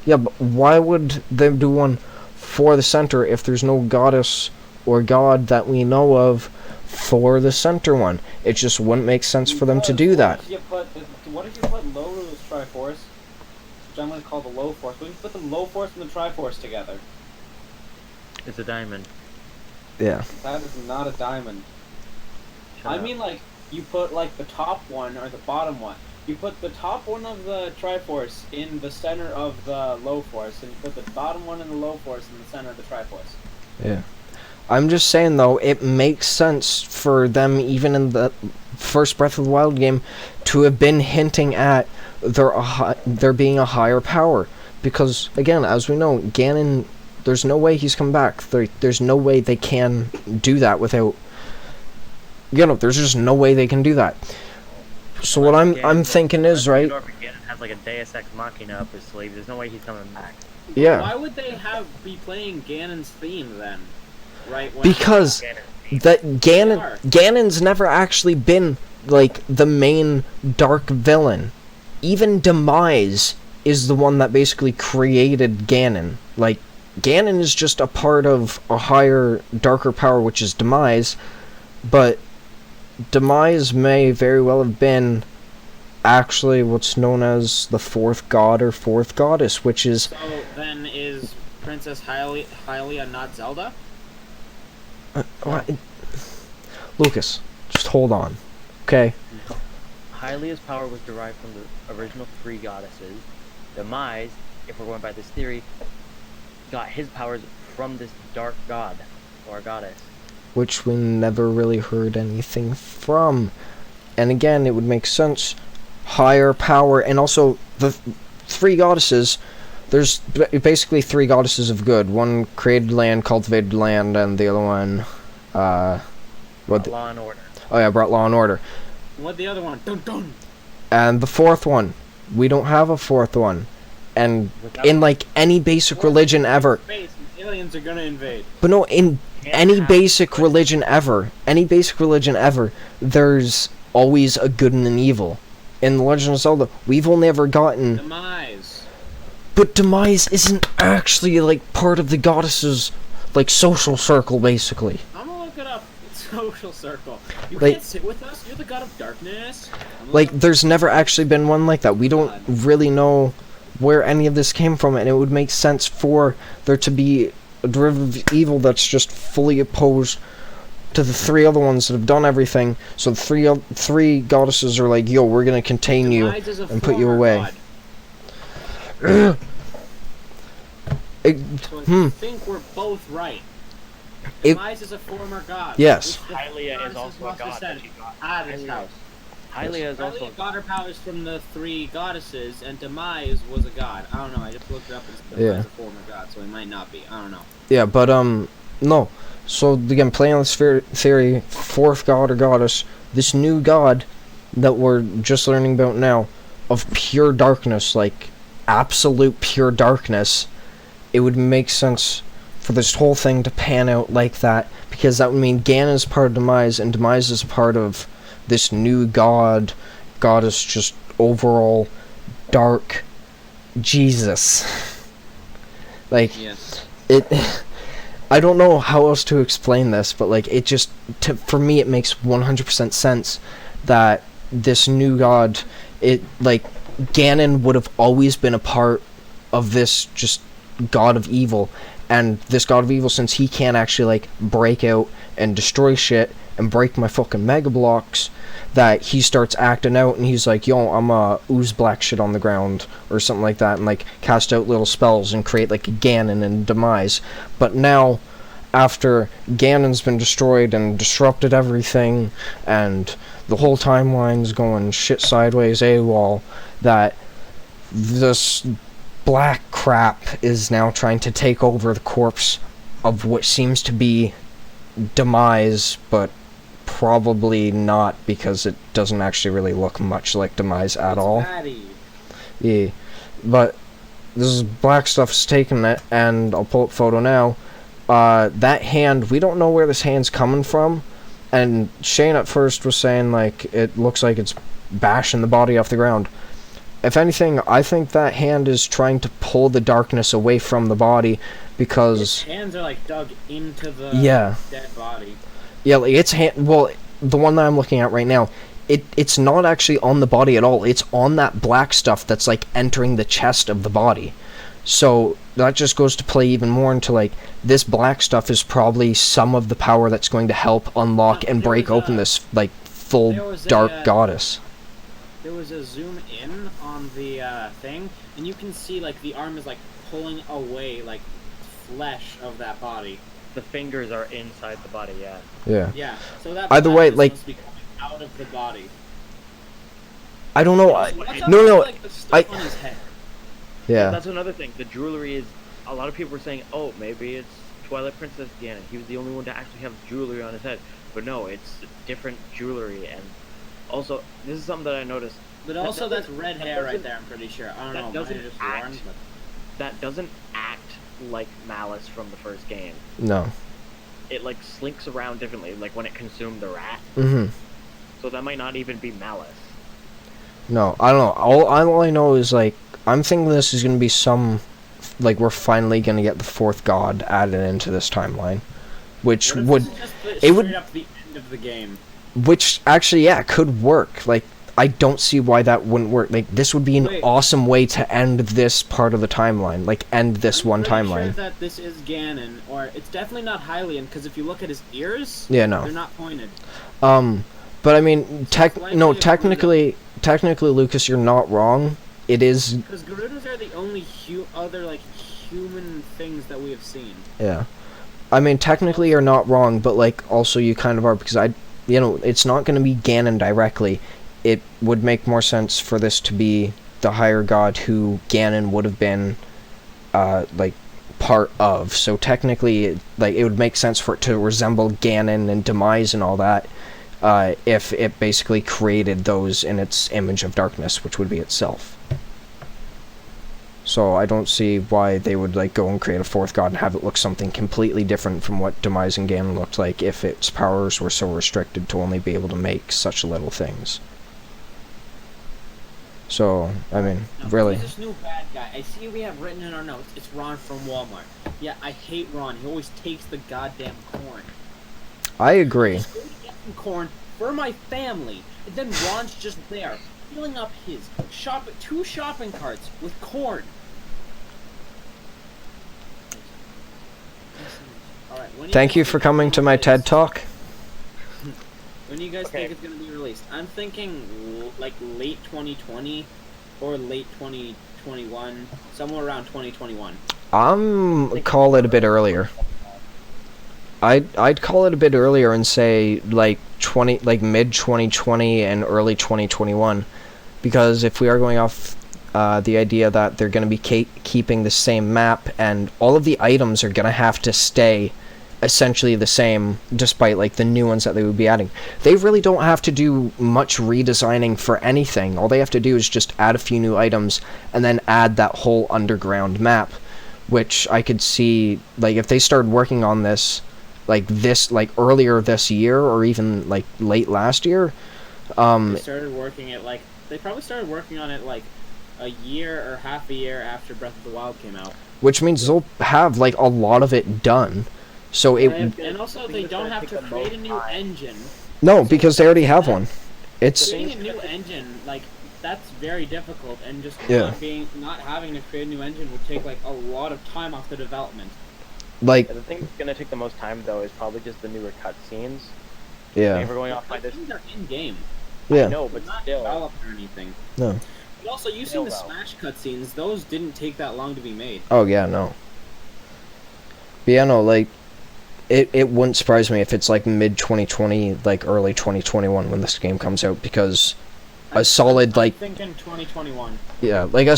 Yeah, but why would they do one for the center if there's no goddess or god that we know of for the center one? It just wouldn't make sense for them to do that. What if you put low rolls Triforce, which I'm going to call the low force, what if you put the low force and the Triforce together? It's a diamond. Yeah. That is not a diamond. Shut I up. mean, like, you put, like, the top one or the bottom one. You put the top one of the Triforce in the center of the low force, and you put the bottom one in the low force in the center of the Triforce. Yeah. I'm just saying, though, it makes sense for them, even in the first Breath of the Wild game, to have been hinting at there being a higher power. Because, again, as we know, Ganon, there's no way he's come back. There's no way they can do that without... there's just no way they can do that. So what I'm thinking is, right... Ganon has like a Deus Ex Machina up his sleeve. There's no way he's coming back. Yeah. Why would they be playing Ganon's theme then? Right? Because Ganon's never actually been, like, the main dark villain. Even Demise is the one that basically created Ganon. Like, Ganon is just a part of a higher, darker power, which is Demise, but Demise may very well have been actually what's known as the 4th god or 4th goddess, which is... So then is Princess Hylia not Zelda? Lucas, just hold on, okay? Hylia's power was derived from the original 3 goddesses. Demise, if we're going by this theory, got his powers from this dark god or goddess, which we never really heard anything from. And again, it would make sense. Higher power, and also the 3 goddesses. There's basically 3 goddesses of good. One created land, cultivated land, and the other one, law and order. Oh yeah, brought law and order. What the other one? Dun dun. And the 4th one, we don't have a 4th one. And in like any basic religion ever, Space, aliens are gonna invade. but no, in any basic religion ever, there's always a good and an evil. In The Legend of Zelda, we've only ever gotten... Demise. But Demise isn't actually, like, part of the goddess's, like, social circle, basically. I'm gonna look it up. It's social circle. You Like- can't sit with us. You're the god of darkness. Like, there's never actually been one like that. We don't really know where any of this came from, and it would make sense for there to be a derivative of evil that's just fully opposed to the 3 other ones that have done everything. So the three goddesses are like, yo, we're gonna contain you Demise is a and put you former away. god. It- So I think we're both right. It- Demise is a former god. Yes. Which the Hylia is goddesses also a must have god said, that she got. "Ah, this house." Hylia is also Hylia got her powers from the 3 goddesses, and Demise was a god. I don't know. I just looked it up and said Yeah. Demise is a former god, so he might not be. I don't know. Yeah, but, no. So, again, playing on this theory, 4th god or goddess, this new god that we're just learning about now, of pure darkness, like, absolute pure darkness, it would make sense for this whole thing to pan out like that, because that would mean Ganon is part of Demise, and Demise is part of this new goddess, just overall dark Jesus. Like, Yes. it... I don't know how else to explain this, but, like, it just... for me, it makes 100% sense that this new god... like, Ganon would have always been a part of this just god of evil, and this god of evil, since he can't actually like break out and destroy shit and break my fucking mega blocks, that he starts acting out and he's like, yo, I'm ooze black shit on the ground or something like that, and like cast out little spells and create like a Ganon and Demise. But now, after Ganon's been destroyed and disrupted everything and the whole timeline's going shit sideways AWOL, that this black crap is now trying to take over the corpse of what seems to be Demise, but probably not, because it doesn't actually really look much like Demise at all. Patty. Yeah, but this black stuff's taking it, and I'll pull up photo now. That hand, we don't know where this hand's coming from, and Shane at first was saying like it looks like it's bashing the body off the ground. If anything, I think that hand is trying to pull the darkness away from the body, because Its hands are like dug into the dead body. Yeah, like its hand. Well, the one that I'm looking at right now, it's not actually on the body at all. It's on that black stuff that's like entering the chest of the body. So that just goes to play even more into like this black stuff is probably some of the power that's going to help unlock and break open this like full dark goddess. There was a zoom in on the thing, and you can see like the arm is like pulling away like flesh of that body. The fingers are inside the body, yeah. Yeah. Yeah. So that either way, like, must be coming out of the body. I don't know. No. Like the stuff on his head. Yeah. That's another thing. The jewelry is. A lot of people were saying, "Oh, maybe it's Twilight Princess Ganon. He was the only one to actually have jewelry on his head." But no, it's different jewelry, and also this is something that I noticed. But also that's red hair right there. I'm pretty sure. I don't know. Doesn't just act. worn, but... That doesn't act like Malice from the first game. No. It like slinks around differently, like when it consumed the rat. Mm-hmm. So that might not even be Malice. No, I don't know. All I know is like I'm thinking this is gonna be some, like we're finally gonna get the fourth god added into this timeline, which would it would up the end of the game. Which actually, yeah, could work. Like I don't see why that wouldn't work. Like this would be an awesome way to end this part of the timeline. Like end this one timeline. I'm sure that this is Ganon, or it's definitely not Hylian, because if you look at his ears, yeah, no, they're not pointed. But I mean, technically, Lucas, you're not wrong. It is because Gerudos are the only other like human things that we have seen. Yeah, I mean, technically you're not wrong, but like also you kind of are, because it's not going to be Ganon directly. It would make more sense for this to be the higher god who Ganon would have been, like, part of. So technically, it would make sense for it to resemble Ganon and Demise and all that, if it basically created those in its image of darkness, which would be itself. So I don't see why they would like go and create a fourth god and have it look something completely different from what Demise and Ganon looked like if its powers were so restricted to only be able to make such little things. So, I mean, really. This new bad guy. I see we have written in our notes, it's Ron from Walmart. Yeah, I hate Ron. He always takes the goddamn corn. I agree. He's going to get some corn for my family, and then Ron's just there, filling up his two shopping carts with corn. Alright, thank you for coming to my TED Talk. When do you guys think it's going to be released? I'm thinking like late 2020 or late 2021, somewhere around 2021. Call it a bit earlier. I'd call it a bit earlier and say like mid 2020 and early 2021, because if we are going off the idea that they're going to be keeping the same map and all of the items are going to have to stay essentially the same despite like the new ones that they would be adding. They really don't have to do much redesigning for anything. All they have to do is just add a few new items and then add that whole underground map, which I could see like if they started working on this like earlier this year or even like late last year. They started working it like they probably started working on it like a year or half a year after Breath of the Wild came out. Which means they'll have like a lot of it done. So And also, they don't have to create a new engine. no, because they already have one. It's Creating a new engine, like, that's very difficult, and just Yeah. not having to create a new engine will take like a lot of time off the development. like The thing that's gonna take the most time though is probably just the newer cutscenes. yeah, If we're going off by this, Things are in game, yeah, no, but not still, developed or anything. no. But also, you've Still, seen the though. Smash cutscenes; those didn't take that long to be made. Oh yeah, no. But yeah, no, like it wouldn't surprise me if it's like mid 2020, like early 2021 when this game comes out, because a solid like I'm thinking 2021. yeah, like a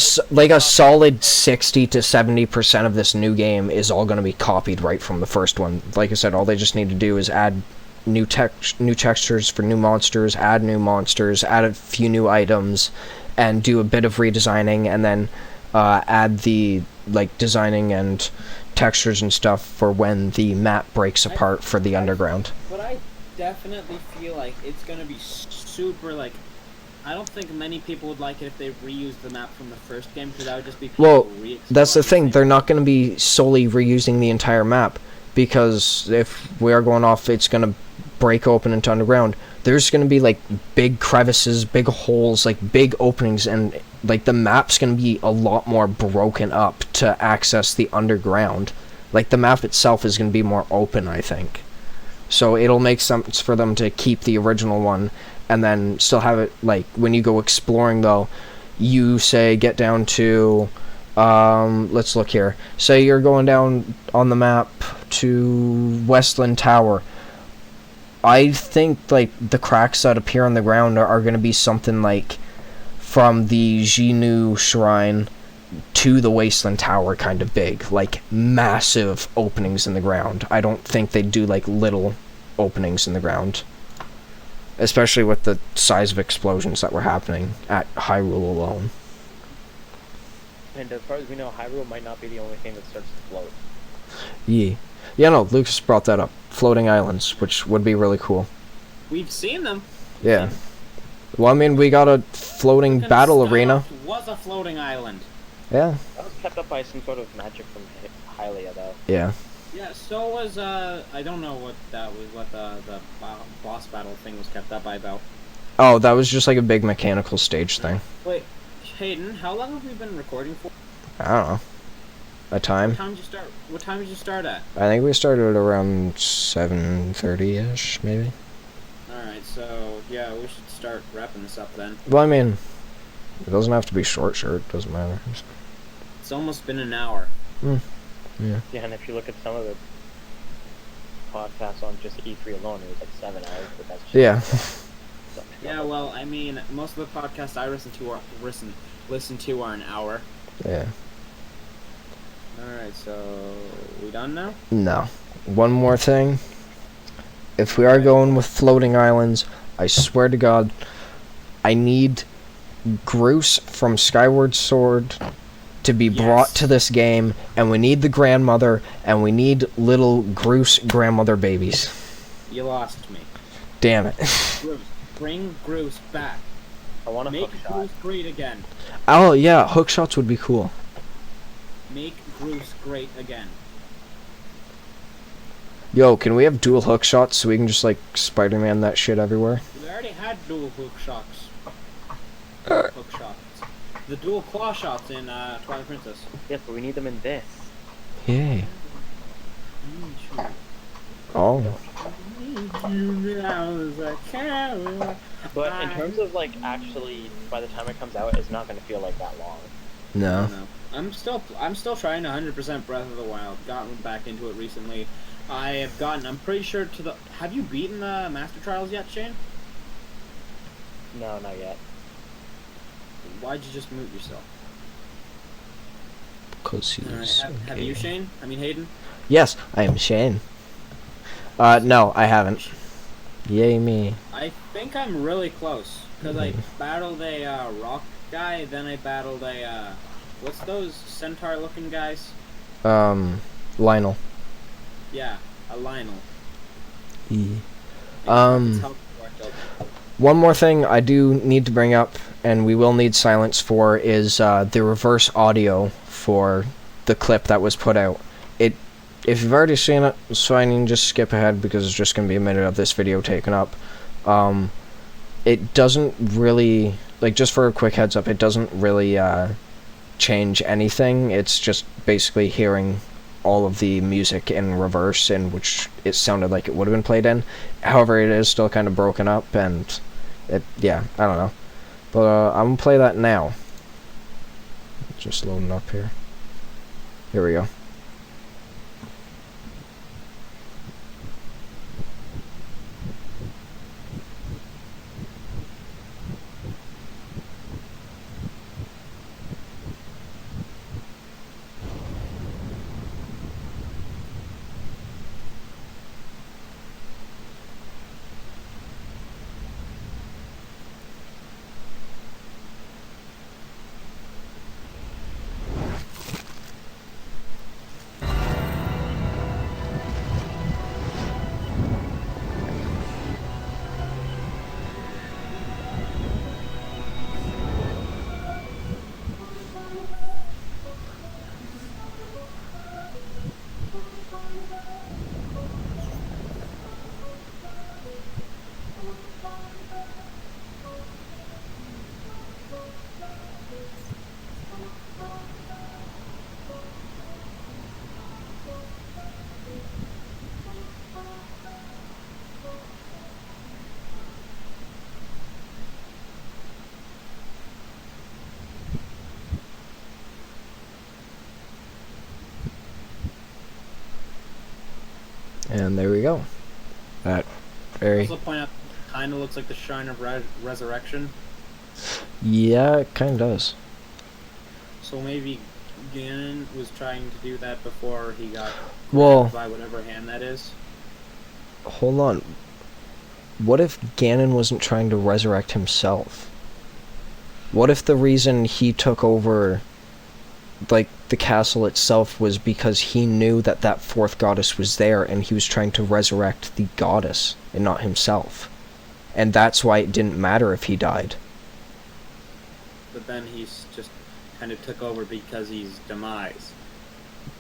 solid 60 to 70% of this new game is all going to be copied right from the first one. Like I said, all they just need to do is add new textures for new monsters, add new monsters, add a few new items, and do a bit of redesigning, and then add the like designing and textures and stuff for when the map breaks apart for the underground. But I definitely feel like it's gonna be super like. I don't think many people would like it if they reused the map from the first game, because that would just be people Well, re-exploring that's the thing. same They're not going to be solely reusing the entire map, because if we are going off, it's going to break open into underground. There's going to be like big crevices, big holes, like big openings, and like the map's going to be a lot more broken up to access the underground. Like the map itself is going to be more open, I think. So it'll make sense for them to keep the original one and then still have it, like, when you go exploring, though, you, say, get down to, let's look here. Say you're going down on the map to Westland Tower. I think, like, the cracks that appear on the ground are going to be something like from the Xinu Shrine to the Wasteland Tower kind of big. Like, massive openings in the ground. I don't think they'd do, like, little openings in the ground. Especially with the size of explosions that were happening at Hyrule alone. and as far as we know, Hyrule might not be the only thing that starts to float. Yeah. Yeah, no, Lucas brought that up. Floating islands, which would be really cool. We've seen them. Yeah. Well, I mean, we got a floating Fucking battle Skyloft arena. was a floating island. Yeah. That was kept up by some sort of magic from Hylia, though. Yeah. Yeah, so was I don't know what that was, what the boss battle thing was kept up by though. Oh, that was just like a big mechanical stage thing. Wait, Hayden, how long have we been recording for? I don't know. A time? What time did you start at? I think we started at around 7:30ish, maybe. Alright, so yeah, we should start wrapping this up then. Well, I mean, it doesn't have to be short, it doesn't matter. It's almost been an hour. Yeah. Yeah, and if you look at some of the podcasts on just E3 alone, it was like 7 hours, but that's just Yeah. Yeah, well, I mean, most of the podcasts I listen to are an hour. Yeah. Alright, so we done now? No. One more thing. If we are going with floating islands, I swear to God, I need Groose from Skyward Sword to be brought to this game, and we need the grandmother, and we need little Groose grandmother babies. You lost me. Damn it. Groose. Bring Groose back. I want to Make hook shot. Groose great again. Oh, yeah, hook shots would be cool. Make Groose great again. Yo, can we have dual hook shots so we can just, like, Spider-Man that shit everywhere? We already had dual hook shots. Hook shots. The dual claw shots in Twilight Princess. Yes, but we need them in this. Yay. Oh. But in terms of, like, actually, by the time it comes out, it's not going to feel like that long. No. I'm still trying 100% Breath of the Wild. Gotten back into it recently. I'm pretty sure to the... Have you beaten the Master Trials yet, Shane? No, not yet. Why'd you just mute yourself? Because he's... Have you, Shane? I mean, Hayden? Yes, I am Shane. No, I haven't. Yay me. I think I'm really close. Because I battled a rock guy, then I battled a... what's those centaur-looking guys? Lionel. Yeah, a Lionel. One more thing I do need to bring up and we will need silence for, is the reverse audio for the clip that was put out. If you've already seen it, it's fine, you can just skip ahead because it's just going to be a minute of this video taken up. It doesn't really, like, just for a quick heads up, it doesn't really change anything. It's just basically hearing all of the music in reverse, in which it sounded like it would have been played in. However, it is still kind of broken up, and yeah, I don't know. But I'm going to play that now. Just loading up here. Here we go. And there we go. That very... Also point out, kind of looks like the Shrine of Resurrection. Yeah, it kind of does. So maybe Ganon was trying to do that before he got Well, by whatever hand that is. hold on. What if Ganon wasn't trying to resurrect himself? What if the reason he took over, like, the castle itself was because he knew that that fourth goddess was there, and he was trying to resurrect the goddess and not himself, and that's why it didn't matter if he died? But then he's just kind of took over because he's demise.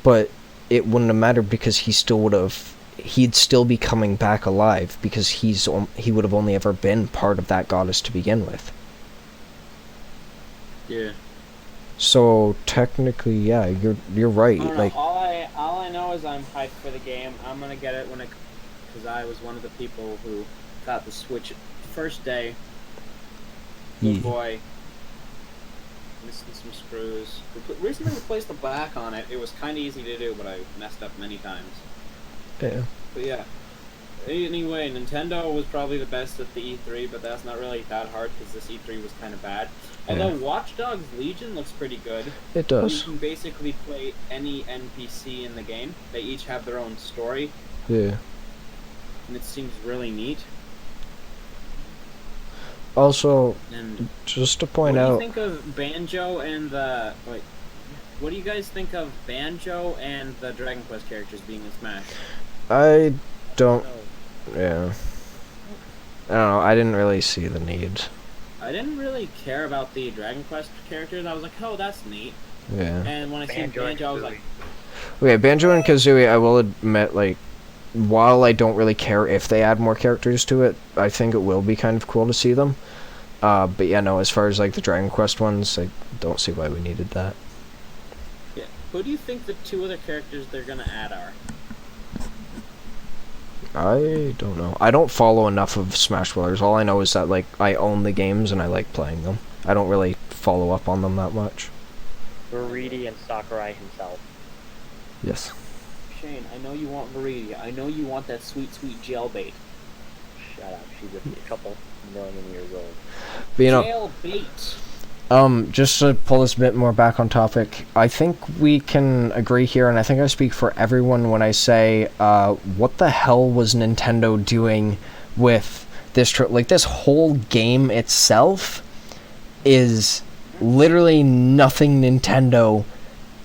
But it wouldn't have mattered because he still would have, he'd still be coming back alive because he would have only ever been part of that goddess to begin with. Yeah. So technically, yeah, you're right. Like, all I know is I'm hyped for the game. I'm gonna get it when it, because I was one of the people who got the Switch first day. Good boy. Missing some screws. Recently replaced the back on it. It was kind of easy to do, but I messed up many times. yeah. But yeah. Anyway, Nintendo was probably the best at the E3, but that's not really that hard because this E3 was kind of bad. Although Watch Dogs Legion looks pretty good. It does. You can basically play any NPC in the game. They each have their own story. Yeah. And it seems really neat. Also, And just to point what do out, you think of Banjo and the... Wait. What do you guys think of Banjo and the Dragon Quest characters being in Smash? I don't... Yeah. I don't know, I didn't really see the need. I didn't really care about the Dragon Quest characters. I was like, oh, that's neat. Yeah. And when I seen Banjo, I was like... Okay, Banjo and Kazooie, I will admit, like, while I don't really care if they add more characters to it, I think it will be kind of cool to see them. But yeah, no, as far as, like, the Dragon Quest ones, I don't see why we needed that. Yeah. Who do you think the two other characters they're gonna add are? I don't know. I don't follow enough of Smash Brothers. All I know is that, like, I own the games and I like playing them. I don't really follow up on them that much. Viridi and Sakurai himself. Yes. Shane, I know you want Viridia. I know you want that sweet, sweet jailbait. Shut up. She's a couple million years old. But, you know, Jailbait. just to pull this a bit more back on topic, I think we can agree here, and I think I speak for everyone when I say, what the hell was Nintendo doing with this like, this whole game itself is literally nothing Nintendo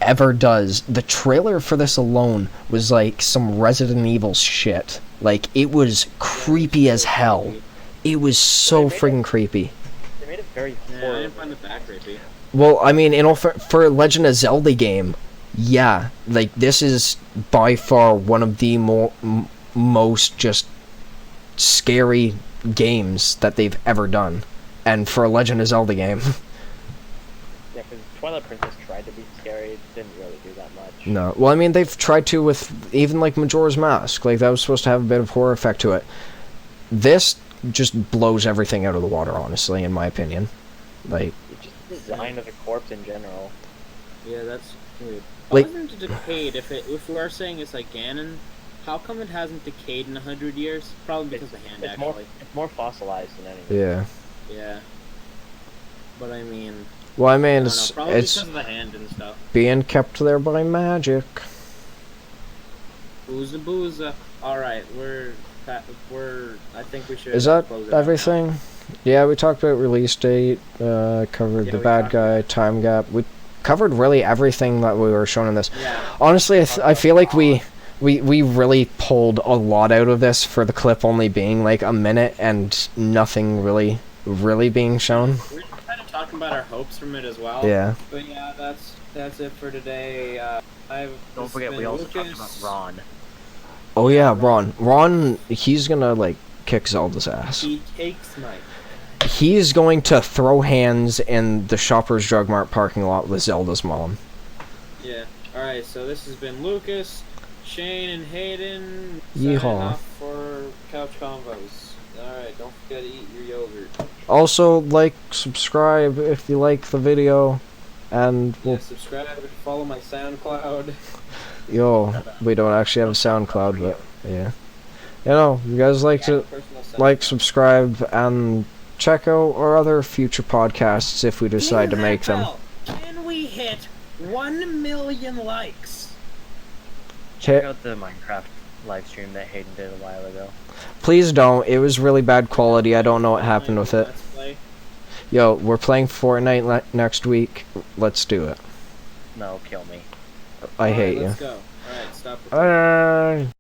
ever does. The trailer for this alone was like some Resident Evil shit. Like, it was creepy as hell. It was so freaking creepy. They made it very Yeah, I horror. didn't find it that creepy. Well, I mean, for a Legend of Zelda game, yeah, like this is by far one of the most just scary games that they've ever done, and for a Legend of Zelda game, Yeah, because Twilight Princess tried to be scary, it didn't really do that much. no. Well, I mean, they've tried to with even like Majora's Mask, like that was supposed to have a bit of horror effect to it. This just blows everything out of the water, honestly, in my opinion. Like, It's just the design of the corpse in general. Yeah, that's weird. Like- Other than decayed, if we are saying it's like Ganon, how come it hasn't decayed in 100 years? Probably because of the hand, It's more fossilized than anything. yeah. Yeah. But I mean, Well, I I mean, don't know, it's probably because of the hand and stuff. being kept there by magic. Booza booza. Alright, I think we should Is that close it out now. everything? Yeah, we talked about release date, covered Yeah, the we bad talked guy, about- time gap. We covered really everything that we were shown in this. Yeah. Honestly, I feel like we really pulled a lot out of this for the clip only being like a minute and nothing really being shown. We're kind of talking about our hopes from it as well. Yeah. But yeah, that's it for today. Don't forget, we also talked about Ron. Oh yeah, Ron, he's gonna like kick Zelda's ass. He takes my. He's going to throw hands in the Shoppers Drug Mart parking lot with Zelda's mom. Yeah. Alright, so this has been Lucas, Shane, and Hayden. Yeehaw. Signing off for Couch Convos. Alright, don't forget to eat your yogurt. Also, like, subscribe if you like the video, and Yeah, subscribe and follow my SoundCloud. yo, we don't actually have a SoundCloud, but yeah, you know, you guys like to Personal like, SoundCloud. subscribe, and check out our other future podcasts if we decide to make them. Can we hit 1 million likes? Check Okay, out the Minecraft live stream that Hayden did a while ago. please don't. It was really bad quality. I don't know what happened with it. Let's play. Yo, we're playing Fortnite next week. Let's do it. No, kill me. I Alright, hate you. Let's go. Alright, stop. recording.